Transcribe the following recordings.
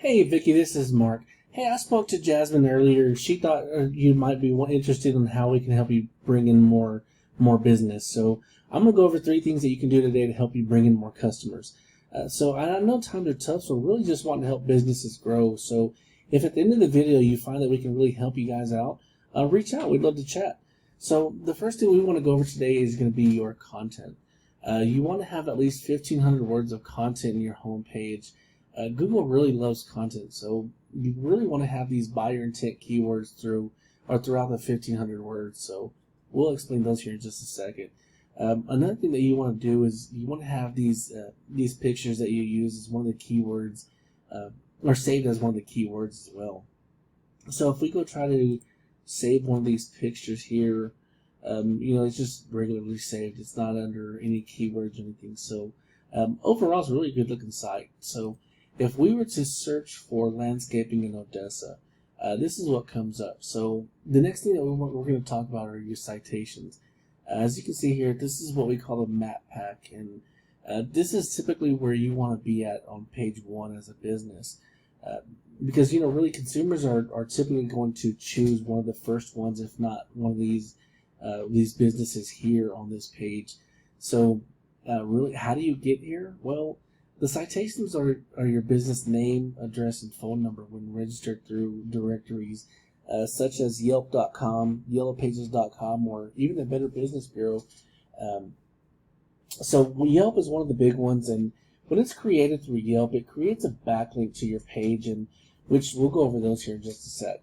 Hey Vicky, this is Mark. Hey, I spoke to Jasmine earlier. She thought you might be interested in how we can help you bring in more business. So I'm gonna go over three things that you can do today to help you bring in more customers. So I know times are tough, so really just wanting to help businesses grow. So if at the end of the video you find that we can really help you guys out, reach out. We'd love to chat. So the first thing we want to go over today is going to be your content. You want to have at least 1,500 words of content in your homepage. Google really loves content, so you really want to have these buyer intent keywords throughout the 1,500 words. So we'll explain those here in just a second. Another thing that you want to do is you want to have these pictures that you use as one of the keywords, or saved as one of the keywords as well. So if we go try to save one of these pictures here, it's just regularly saved. It's not under any keywords or anything. So overall, it's a really good looking site. So if we were to search for landscaping in Odessa, this is what comes up. So the next thing that we're going to talk about are your citations. As you can see here, this is what we call a map pack, and this is typically where you want to be at on page one as a business. Because really consumers are typically going to choose one of the first ones, if not one of these businesses here on this page. So really, how do you get here? Well, the citations are your business name, address, and phone number when registered through directories such as Yelp.com, YellowPages.com, or even the Better Business Bureau. So Yelp is one of the big ones, and when it's created through Yelp, it creates a backlink to your page, and which we'll go over those here in just a sec.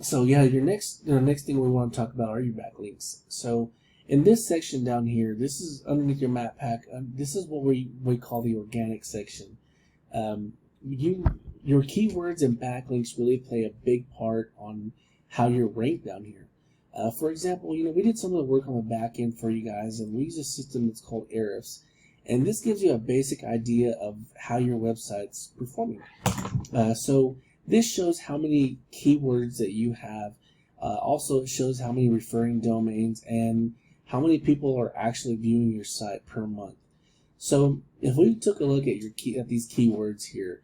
So yeah, the next thing we want to talk about are your backlinks. So in this section down here, this is underneath your map pack. This is what we call the organic section. Your keywords and backlinks really play a big part on how you're ranked down here. For example, we did some of the work on the back end for you guys, and we use a system that's called Ahrefs. And this gives you a basic idea of how your website's performing. So this shows how many keywords that you have. Also, it shows how many referring domains and how many people are actually viewing your site per month. So if we took a look at these keywords here,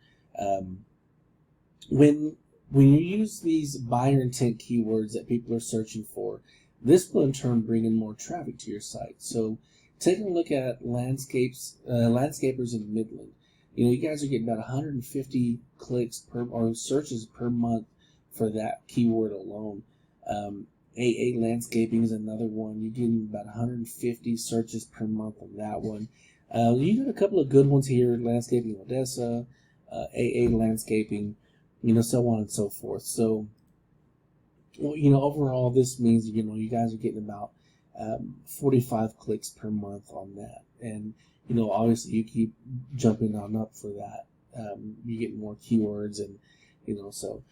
when you use these buyer intent keywords that people are searching for, this will in turn bring in more traffic to your site. So taking a look at landscapers in Midland, you guys are getting about 150 clicks or searches per month for that keyword alone. AA Landscaping is another one. You're getting about 150 searches per month on that one. You got a couple of good ones here: Landscaping Odessa, AA Landscaping, so on and so forth. So, overall, this means you guys are getting about 45 clicks per month on that, and obviously you keep jumping on up for that. You get more keywords, and so.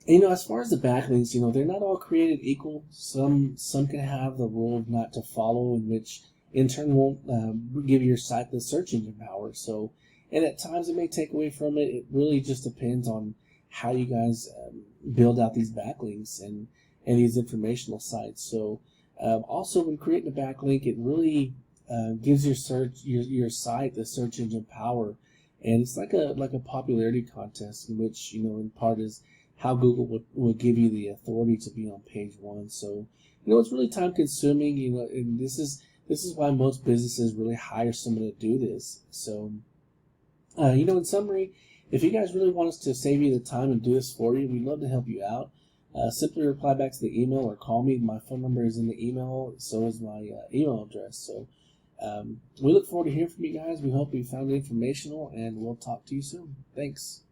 As far as the backlinks, they're not all created equal. Some can have the rule of not to follow, in which in turn won't give your site the search engine power. So, and at times it may take away from it. It really just depends on how you guys build out these backlinks and these informational sites. So, also when creating a backlink, it really gives your site the search engine power, and it's like a popularity contest, in which in part is how Google will give you the authority to be on page one. So, it's really time consuming, and this is why most businesses really hire someone to do this. So, in summary, if you guys really want us to save you the time and do this for you, we'd love to help you out. Simply reply back to the email or call me. My phone number is in the email, so is my email address. So, we look forward to hearing from you guys. We hope you found it informational, and we'll talk to you soon. Thanks.